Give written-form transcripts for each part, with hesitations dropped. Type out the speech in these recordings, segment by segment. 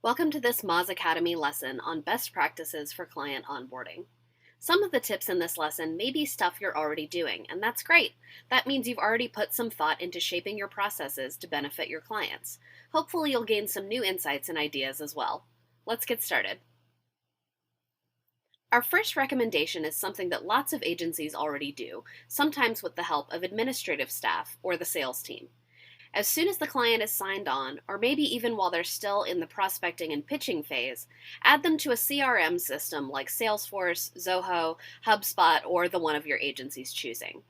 Welcome to this Moz Academy lesson on best practices for client onboarding. Some of the tips in this lesson may be stuff you're already doing, and that's great. That means you've already put some thought into shaping your processes to benefit your clients. Hopefully you'll gain some new insights and ideas as well. Let's get started. Our first recommendation is something that lots of agencies already do, sometimes with the help of administrative staff or the sales team. As soon as the client is signed on, or maybe even while they're still in the prospecting and pitching phase, add them to a CRM system like Salesforce, Zoho, HubSpot, or the one of your agency's choosing.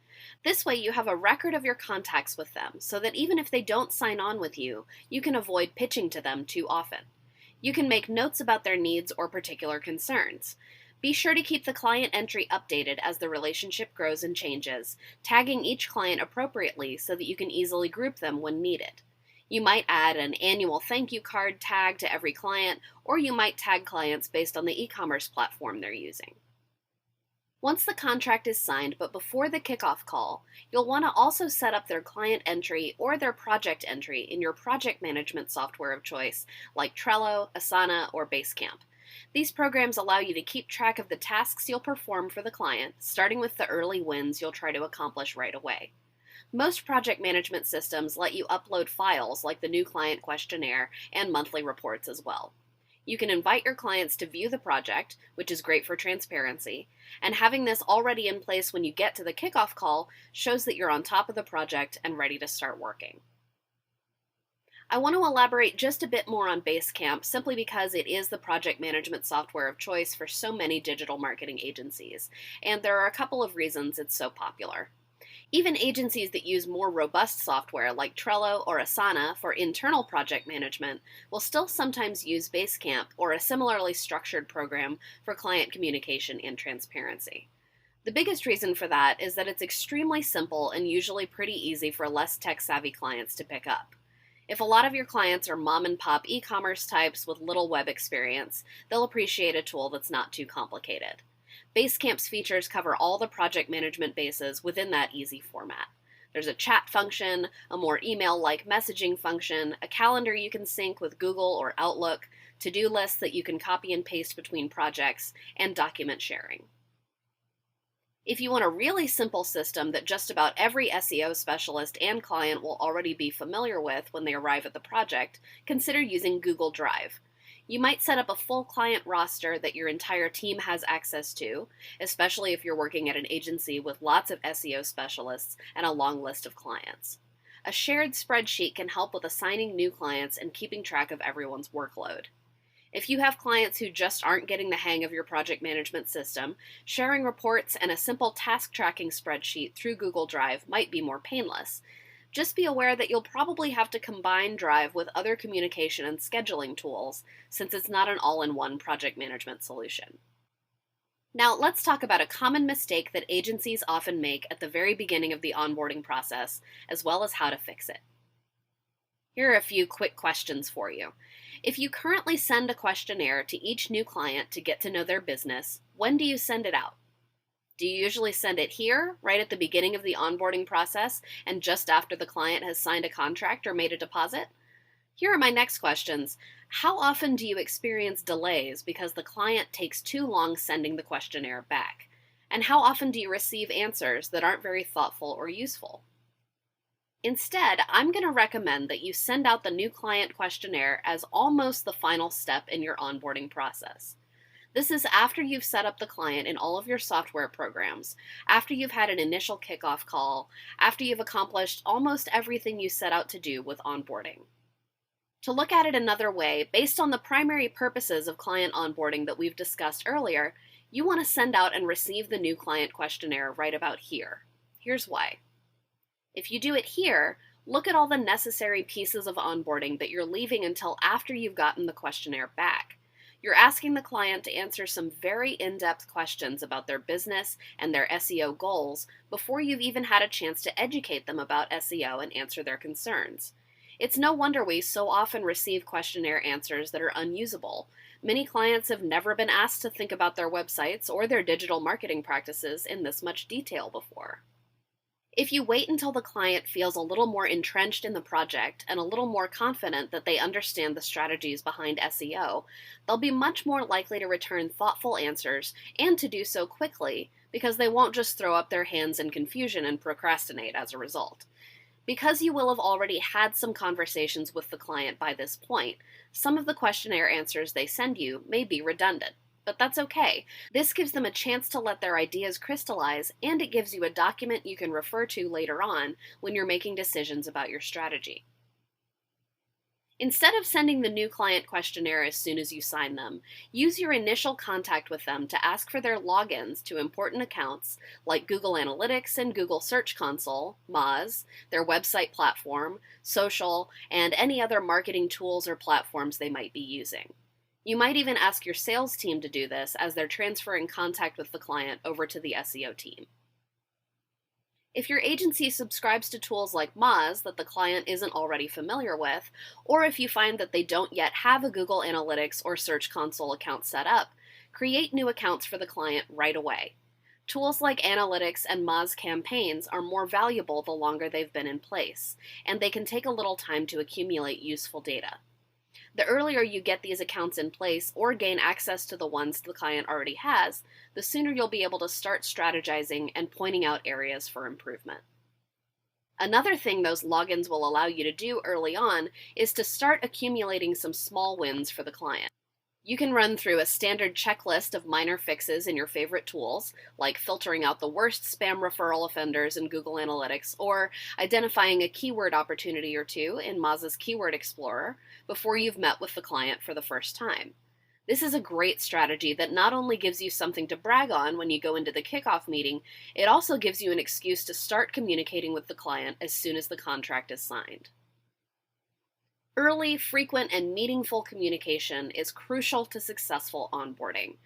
This way, you have a record of your contacts with them so that even if they don't sign on with you, you can avoid pitching to them too often. You can make notes about their needs or particular concerns. Be sure to keep the client entry updated as the relationship grows and changes, tagging each client appropriately so that you can easily group them when needed. You might add an annual thank you card tag to every client, or you might tag clients based on the e-commerce platform they're using. Once the contract is signed, but before the kickoff call, you'll want to also set up their client entry or their project entry in your project management software of choice, like Trello, Asana, or Basecamp. These programs allow you to keep track of the tasks you'll perform for the client, starting with the early wins you'll try to accomplish right away. Most project management systems let you upload files like the new client questionnaire and monthly reports as well. You can invite your clients to view the project, which is great for transparency, and having this already in place when you get to the kickoff call shows that you're on top of the project and ready to start working. I want to elaborate just a bit more on Basecamp simply because it is the project management software of choice for so many digital marketing agencies, and there are a couple of reasons it's so popular. Even agencies that use more robust software like Trello or Asana for internal project management will still sometimes use Basecamp or a similarly structured program for client communication and transparency. The biggest reason for that is that it's extremely simple and usually pretty easy for less tech-savvy clients to pick up. If a lot of your clients are mom-and-pop e-commerce types with little web experience, they'll appreciate a tool that's not too complicated. Basecamp's features cover all the project management bases within that easy format. There's a chat function, a more email-like messaging function, a calendar you can sync with Google or Outlook, to-do lists that you can copy and paste between projects, and document sharing. If you want a really simple system that just about every SEO specialist and client will already be familiar with when they arrive at the project, consider using Google Drive. You might set up a full client roster that your entire team has access to, especially if you're working at an agency with lots of SEO specialists and a long list of clients. A shared spreadsheet can help with assigning new clients and keeping track of everyone's workload. If you have clients who just aren't getting the hang of your project management system, sharing reports and a simple task tracking spreadsheet through Google Drive might be more painless. Just be aware that you'll probably have to combine Drive with other communication and scheduling tools, since it's not an all-in-one project management solution. Now, let's talk about a common mistake that agencies often make at the very beginning of the onboarding process, as well as how to fix it. Here are a few quick questions for you. If you currently send a questionnaire to each new client to get to know their business, when do you send it out? Do you usually send it here, right at the beginning of the onboarding process, and just after the client has signed a contract or made a deposit? Here are my next questions. How often do you experience delays because the client takes too long sending the questionnaire back? And how often do you receive answers that aren't very thoughtful or useful? Instead, I'm going to recommend that you send out the new client questionnaire as almost the final step in your onboarding process. This is after you've set up the client in all of your software programs, after you've had an initial kickoff call, after you've accomplished almost everything you set out to do with onboarding. To look at it another way, based on the primary purposes of client onboarding that we've discussed earlier, you want to send out and receive the new client questionnaire right about here. Here's why. If you do it here, look at all the necessary pieces of onboarding that you're leaving until after you've gotten the questionnaire back. You're asking the client to answer some very in-depth questions about their business and their SEO goals before you've even had a chance to educate them about SEO and answer their concerns. It's no wonder we so often receive questionnaire answers that are unusable. Many clients have never been asked to think about their websites or their digital marketing practices in this much detail before. If you wait until the client feels a little more entrenched in the project and a little more confident that they understand the strategies behind SEO, they'll be much more likely to return thoughtful answers and to do so quickly because they won't just throw up their hands in confusion and procrastinate as a result. Because you will have already had some conversations with the client by this point, some of the questionnaire answers they send you may be redundant. But that's okay. This gives them a chance to let their ideas crystallize, and it gives you a document you can refer to later on when you're making decisions about your strategy. Instead of sending the new client questionnaire as soon as you sign them, use your initial contact with them to ask for their logins to important accounts like Google Analytics and Google Search Console, Moz, their website platform, social, and any other marketing tools or platforms they might be using. You might even ask your sales team to do this as they're transferring contact with the client over to the SEO team. If your agency subscribes to tools like Moz that the client isn't already familiar with, or if you find that they don't yet have a Google Analytics or Search Console account set up, create new accounts for the client right away. Tools like Analytics and Moz campaigns are more valuable the longer they've been in place, and they can take a little time to accumulate useful data. The earlier you get these accounts in place or gain access to the ones the client already has, the sooner you'll be able to start strategizing and pointing out areas for improvement. Another thing those logins will allow you to do early on is to start accumulating some small wins for the client. You can run through a standard checklist of minor fixes in your favorite tools, like filtering out the worst spam referral offenders in Google Analytics or identifying a keyword opportunity or two in Moz's Keyword Explorer before you've met with the client for the first time. This is a great strategy that not only gives you something to brag on when you go into the kickoff meeting, it also gives you an excuse to start communicating with the client as soon as the contract is signed. Early, frequent, and meaningful communication is crucial to successful onboarding.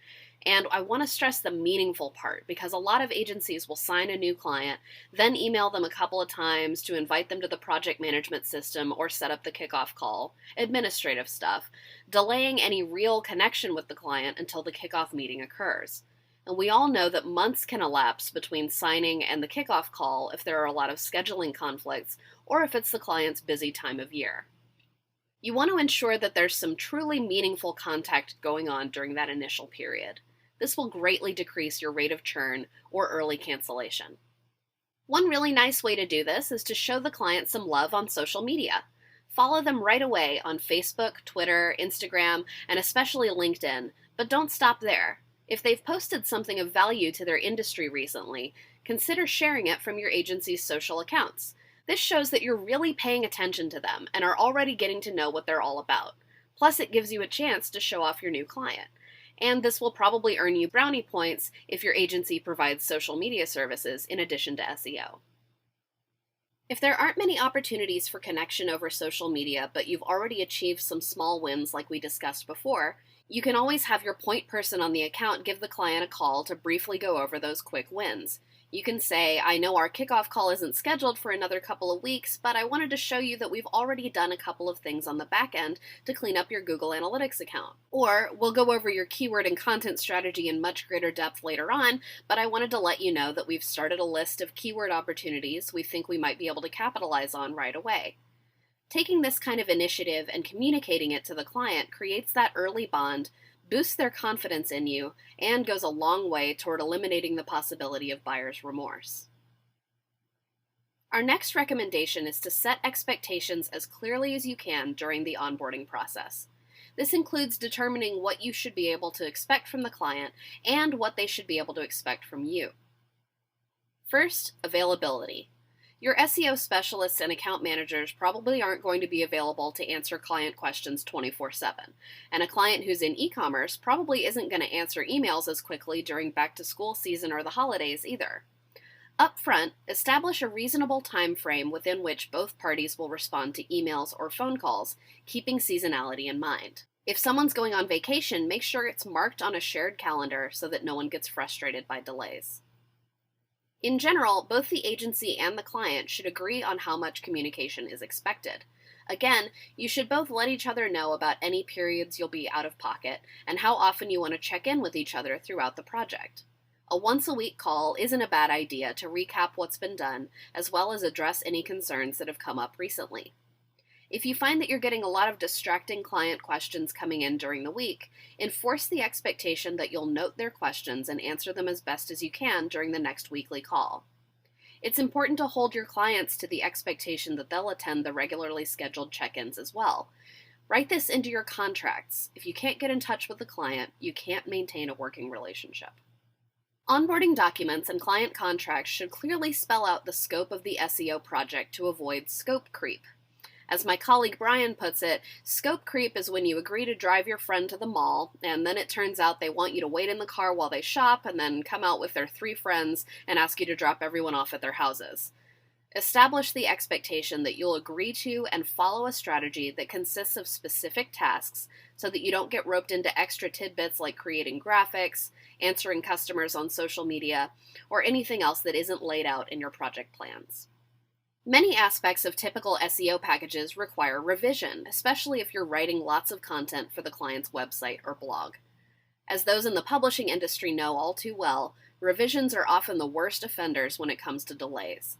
And I want to stress the meaningful part because a lot of agencies will sign a new client, then email them a couple of times to invite them to the project management system or set up the kickoff call, administrative stuff, delaying any real connection with the client until the kickoff meeting occurs. And we all know that months can elapse between signing and the kickoff call if there are a lot of scheduling conflicts or if it's the client's busy time of year. You want to ensure that there's some truly meaningful contact going on during that initial period. This will greatly decrease your rate of churn or early cancellation. One really nice way to do this is to show the client some love on social media. Follow them right away on Facebook, Twitter, Instagram, and especially LinkedIn, but don't stop there. If they've posted something of value to their industry recently, consider sharing it from your agency's social accounts. This shows that you're really paying attention to them and are already getting to know what they're all about. Plus, it gives you a chance to show off your new client. And this will probably earn you brownie points if your agency provides social media services in addition to SEO. If there aren't many opportunities for connection over social media, but you've already achieved some small wins like we discussed before, you can always have your point person on the account give the client a call to briefly go over those quick wins. You can say, I know our kickoff call isn't scheduled for another couple of weeks, but I wanted to show you that we've already done a couple of things on the back end to clean up your Google Analytics account. Or, we'll go over your keyword and content strategy in much greater depth later on, but I wanted to let you know that we've started a list of keyword opportunities we think we might be able to capitalize on right away. Taking this kind of initiative and communicating it to the client creates that early bond, boosts their confidence in you, and goes a long way toward eliminating the possibility of buyer's remorse. Our next recommendation is to set expectations as clearly as you can during the onboarding process. This includes determining what you should be able to expect from the client and what they should be able to expect from you. First, availability. Your SEO specialists and account managers probably aren't going to be available to answer client questions 24/7, and a client who's in e-commerce probably isn't going to answer emails as quickly during back-to-school season or the holidays either. Up front, establish a reasonable time frame within which both parties will respond to emails or phone calls, keeping seasonality in mind. If someone's going on vacation, make sure it's marked on a shared calendar so that no one gets frustrated by delays. In general, both the agency and the client should agree on how much communication is expected. Again, you should both let each other know about any periods you'll be out of pocket and how often you want to check in with each other throughout the project. A once-a-week call isn't a bad idea to recap what's been done, as well as address any concerns that have come up recently. If you find that you're getting a lot of distracting client questions coming in during the week, enforce the expectation that you'll note their questions and answer them as best as you can during the next weekly call. It's important to hold your clients to the expectation that they'll attend the regularly scheduled check-ins as well. Write this into your contracts. If you can't get in touch with the client, you can't maintain a working relationship. Onboarding documents and client contracts should clearly spell out the scope of the SEO project to avoid scope creep. As my colleague Brian puts it, scope creep is when you agree to drive your friend to the mall, and then it turns out they want you to wait in the car while they shop, and then come out with their 3 friends and ask you to drop everyone off at their houses. Establish the expectation that you'll agree to and follow a strategy that consists of specific tasks so that you don't get roped into extra tidbits like creating graphics, answering customers on social media, or anything else that isn't laid out in your project plans. Many aspects of typical SEO packages require revision, especially if you're writing lots of content for the client's website or blog. As those in the publishing industry know all too well, revisions are often the worst offenders when it comes to delays.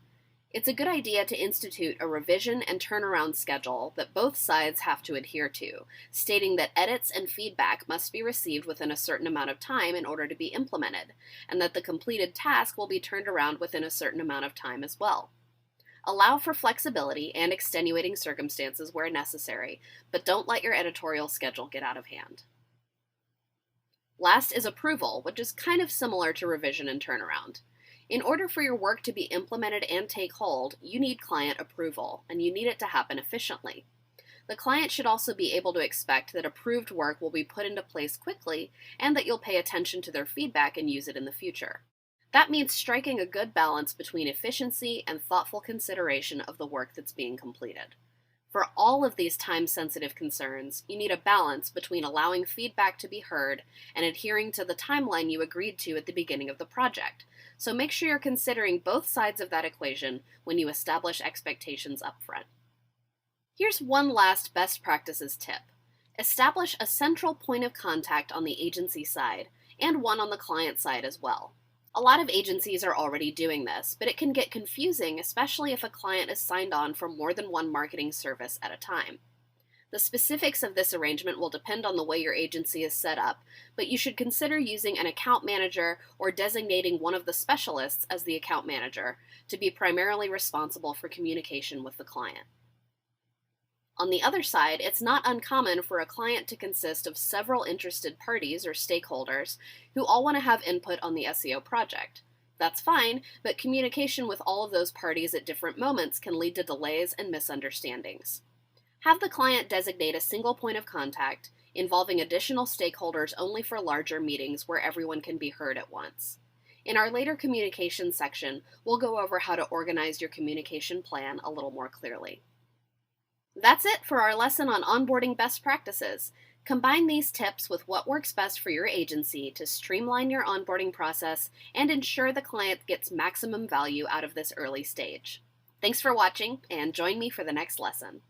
It's a good idea to institute a revision and turnaround schedule that both sides have to adhere to, stating that edits and feedback must be received within a certain amount of time in order to be implemented, and that the completed task will be turned around within a certain amount of time as well. Allow for flexibility and extenuating circumstances where necessary, but don't let your editorial schedule get out of hand. Last is approval, which is kind of similar to revision and turnaround. In order for your work to be implemented and take hold, you need client approval, and you need it to happen efficiently. The client should also be able to expect that approved work will be put into place quickly and that you'll pay attention to their feedback and use it in the future. That means striking a good balance between efficiency and thoughtful consideration of the work that's being completed. For all of these time-sensitive concerns, you need a balance between allowing feedback to be heard and adhering to the timeline you agreed to at the beginning of the project. So make sure you're considering both sides of that equation when you establish expectations up front. Here's one last best practices tip. Establish a central point of contact on the agency side and one on the client side as well. A lot of agencies are already doing this, but it can get confusing, especially if a client is signed on for more than one marketing service at a time. The specifics of this arrangement will depend on the way your agency is set up, but you should consider using an account manager or designating one of the specialists as the account manager to be primarily responsible for communication with the client. On the other side, it's not uncommon for a client to consist of several interested parties or stakeholders who all want to have input on the SEO project. That's fine, but communication with all of those parties at different moments can lead to delays and misunderstandings. Have the client designate a single point of contact, involving additional stakeholders only for larger meetings where everyone can be heard at once. In our later communication section, we'll go over how to organize your communication plan a little more clearly. That's it for our lesson on onboarding best practices. Combine these tips with what works best for your agency to streamline your onboarding process and ensure the client gets maximum value out of this early stage. Thanks for watching, and join me for the next lesson.